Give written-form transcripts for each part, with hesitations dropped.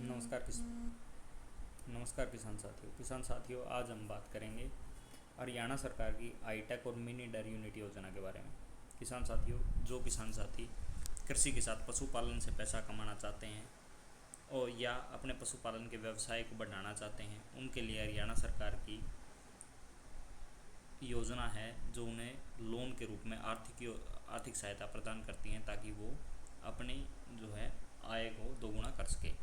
नमस्कार नमस्कार किसान साथियों, आज हम बात करेंगे हरियाणा सरकार की हाईटेक और मिनी डेयरी यूनिट योजना के बारे में। किसान साथियों, जो किसान साथी कृषि के साथ पशुपालन से पैसा कमाना चाहते हैं और या अपने पशुपालन के व्यवसाय को बढ़ाना चाहते हैं, उनके लिए हरियाणा सरकार की योजना है जो उन्हें लोन के रूप में आर्थिक सहायता प्रदान करती हैं ताकि वो अपनी जो है आय को दोगुना कर सके।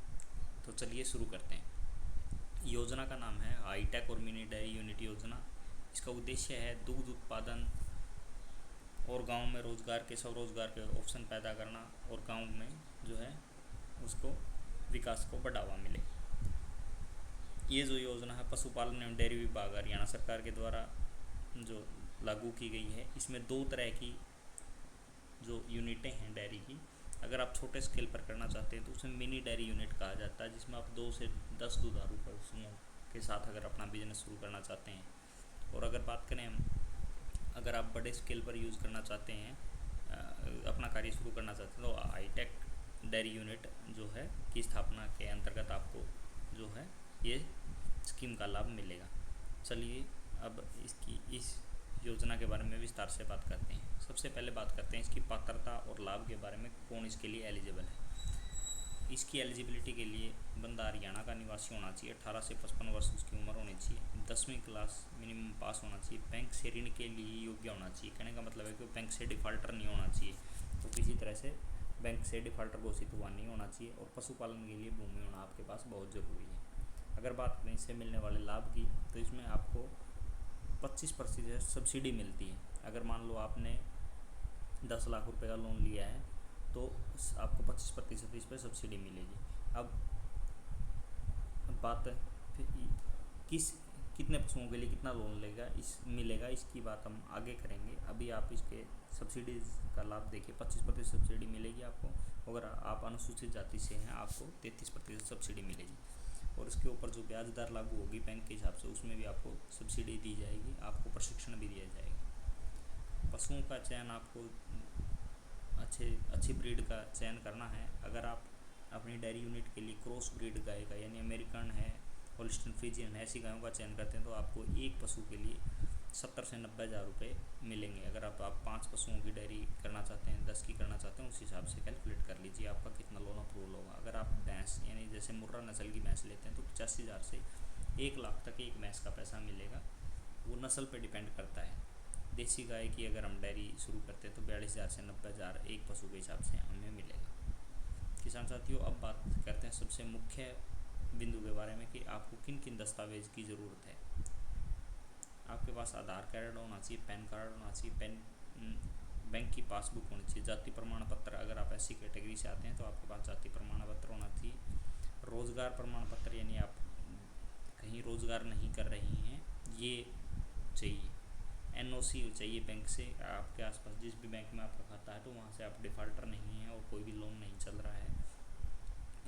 तो चलिए शुरू करते हैं। योजना का नाम है हाईटेक और मिनी डेयरी यूनिट योजना। इसका उद्देश्य है दुग्ध उत्पादन और गांव में रोजगार के स्वरोजगार के ऑप्शन पैदा करना और गांव में जो है उसको विकास को बढ़ावा मिले। ये जो योजना है पशुपालन एवं डेयरी विभाग हरियाणा सरकार के द्वारा जो लागू की गई है, इसमें दो तरह की जो यूनिटें हैं डेयरी की। अगर आप छोटे स्केल पर करना चाहते हैं तो उसे मिनी डेयरी यूनिट कहा जाता है, जिसमें आप 2 से 10 दुधारू पशुओं के साथ अगर अपना बिजनेस शुरू करना चाहते हैं। और अगर बात करें हम, अगर आप बड़े स्केल पर यूज़ करना चाहते हैं, अपना कार्य शुरू करना चाहते हैं, तो हाईटेक डेयरी यूनिट जो है की स्थापना के अंतर्गत आपको जो है ये स्कीम का लाभ मिलेगा। चलिए अब इस योजना के बारे में विस्तार से बात करते हैं। सबसे पहले बात करते हैं इसकी पात्रता और लाभ के बारे में, कौन इसके लिए एलिजिबल है। इसकी एलिजिबिलिटी के लिए बंदा हरियाणा का निवासी होना चाहिए, 18 से 55 वर्ष उसकी उम्र होनी चाहिए, 10वीं क्लास मिनिमम पास होना चाहिए, बैंक से ऋण के लिए योग्य होना चाहिए। कहने का मतलब है कि बैंक से डिफ़ॉल्टर नहीं होना चाहिए, तो किसी तरह से बैंक से डिफ़ॉल्टर घोषित हुआ नहीं होना चाहिए। और पशुपालन के लिए भूमि होना आपके पास बहुत ज़रूरी है। अगर बात करें इससे मिलने वाले लाभ की, तो इसमें आपको 25% सब्सिडी मिलती है। अगर मान लो आपने 10 लाख रुपए का लोन लिया है तो आपको 25% इस पर सब्सिडी मिलेगी। अब बात कितने पशुओं के लिए कितना लोन मिलेगा इसकी बात हम आगे करेंगे। अभी आप इसके सब्सिडीज़ का लाभ देखिए, 25% सब्सिडी मिलेगी आपको। अगर आप अनुसूचित जाति से हैं आपको 33% सब्सिडी मिलेगी। और इसके ऊपर जो ब्याज दर लागू होगी बैंक के हिसाब से, उसमें भी आपको सब्सिडी दी जाएगी, आपको प्रशिक्षण भी दिया जाएगा। पशुओं का चयन आपको अच्छी ब्रीड का चयन करना है। अगर आप अपनी डेयरी यूनिट के लिए क्रॉस ब्रीड गाय का यानी अमेरिकन है, होल्स्टीन फ्रीजियन है, ऐसी गायों का चयन करते हैं तो आपको एक पशु के लिए 70 से 90 हज़ार रुपये मिलेंगे। अगर आप 5 पशुओं की डेयरी करना चाहते हैं, 10 की करना चाहते हैं, उस हिसाब से कैलकुलेट कर लीजिए आपका कितना लोन अप्रूवल होगा। अगर आप भैंस यानी जैसे मुर्रा नस्ल की भैंस लेते हैं तो 85,000 से 1 लाख तक एक भैंस का पैसा मिलेगा। वो नस्ल पर डिपेंड करता है। देसी गाय की अगर हम डेयरी शुरू करते हैं तो 42,000 से 90,000 एक पशु के हिसाब से हमें मिलेगा। किसान साथियों, अब बात करते हैं सबसे मुख्य बिंदु के बारे में कि आपको किन किन दस्तावेज की ज़रूरत है। आपके पास आधार कार्ड होना चाहिए, पैन कार्ड होना चाहिए, बैंक की पासबुक होनी चाहिए, जाति प्रमाण पत्र। अगर आप ऐसी कैटेगरी से आते हैं तो आपके पास जाति प्रमाण पत्र होना चाहिए। रोज़गार प्रमाण पत्र यानी आप कहीं रोज़गार नहीं कर रही हैं ये चाहिए। NOC चाहिए बैंक से, आपके आसपास जिस भी बैंक में आपका खाता है तो वहाँ से आप डिफ़ॉल्टर नहीं हैं और कोई भी लोन नहीं चल रहा है।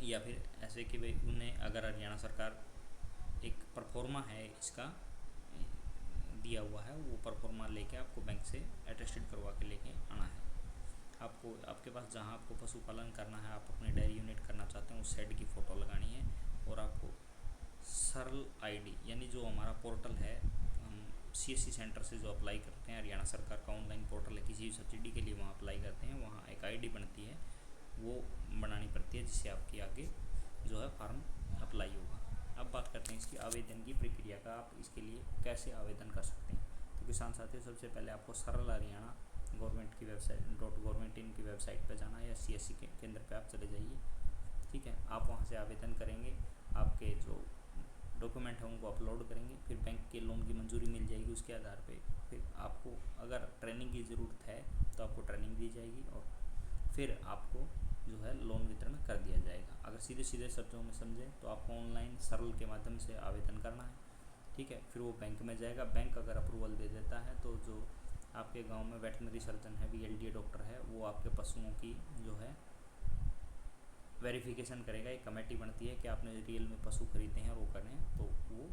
या फिर ऐसे कि भाई उन्हें अगर हरियाणा सरकार एक परफॉर्मा है इसका दिया हुआ है, वो परफॉर्मा लेके आपको बैंक से अटेस्टेड करवा के लेके आना है। आपको आपके पास जहाँ आपको पशुपालन करना है, आप अपने डेयरी यूनिट करना चाहते हैं, उस साइड की फ़ोटो लगानी है। और आपको सरल ID यानी जो हमारा पोर्टल है, हम CSC सेंटर से जो अप्लाई करते हैं, हरियाणा सरकार का ऑनलाइन पोर्टल है, किसी भी सब्सिडी के लिए वहाँ अप्लाई करते हैं, वहाँ एक ID बनती है, वो बनानी पड़ती है, जिससे आपके आगे जो है फार्म अप्लाई होगा। अब बात करते हैं इसकी आवेदन की प्रक्रिया का, आप इसके लिए कैसे आवेदन कर सकते हैं। तो किसान साथियों, सबसे पहले आपको सरल हरियाणा गवर्नमेंट की वेबसाइट .gov.in की वेबसाइट पर जाना है या CSC के केंद्र पे आप चले जाइए। ठीक है, आप वहाँ से आवेदन करेंगे, आपके जो डॉक्यूमेंट है उनको अपलोड करेंगे, फिर बैंक के लोन की मंजूरी मिल जाएगी। उसके आधार पे फिर आपको अगर ट्रेनिंग की ज़रूरत है तो आपको ट्रेनिंग दी जाएगी और फिर आपको जो है लोन वितरण कर दिया जाएगा। अगर सीधे सीधे शब्दों में समझें तो आपको ऑनलाइन सरल के माध्यम से आवेदन करना है। ठीक है, फिर वो बैंक में जाएगा। बैंक अगर अप्रूवल दे देता है तो जो आपके गांव में वेटनरी सर्जन है, VLDA डॉक्टर है, वो आपके पशुओं की जो है वेरिफिकेशन करेगा। एक कमेटी बनती है कि आपने रियल में पशु खरीदे हैं और वो करें, तो वो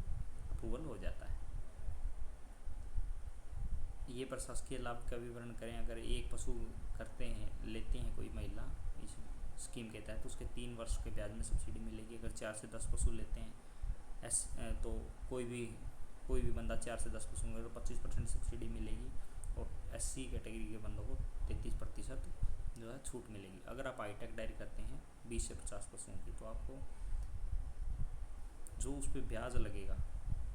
अप्रूवल हो जाता है। ये प्रशासकीय लाभ का विवरण करें। अगर एक पशु लेते हैं कोई महिला इस स्कीम के तहत उसके 3 वर्ष के ब्याज में सब्सिडी मिलेगी। अगर 4 से 10 पशु लेते हैं तो कोई भी बंदा 4 से 10 पशु तो 25% सब्सिडी मिलेगी, और SC कैटेगरी के बंदों को 33% जो है छूट मिलेगी। अगर आप हाईटेक डेयरी करते हैं 20 से 50 पशुओं की, तो आपको जो उस पर ब्याज लगेगा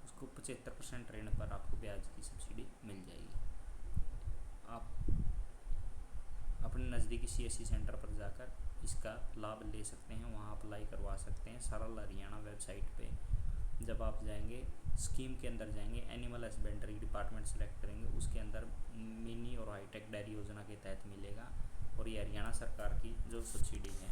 उसको 75% ऋण पर आपको ब्याज की सब्सिडी मिल जाएगी। आप अपने नज़दीकी CSC सेंटर पर जाकर इसका लाभ ले सकते हैं, वहाँ अप्लाई करवा सकते हैं। सरल हरियाणा वेबसाइट पे जब आप जाएंगे, स्कीम के अंदर जाएंगे, एनिमल हस्बेंड्री डिपार्टमेंट सेलेक्ट करेंगे, उसके अंदर मिनी और हाईटेक डेयरी योजना के तहत मिलेगा। और ये हरियाणा सरकार की जो सब्सिडी है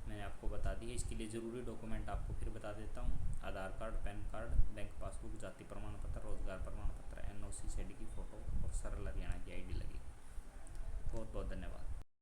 मैंने आपको बता दी है। इसके लिए ज़रूरी डॉक्यूमेंट आपको फिर बता देता हूँ: Aadhaar card, PAN card, bank passbook, जाति प्रमाण पत्र, रोजगार प्रमाण पत्र, NOC, SED की फ़ोटो और सरल हरियाणा की ID लगेगी। बहुत बहुत धन्यवाद।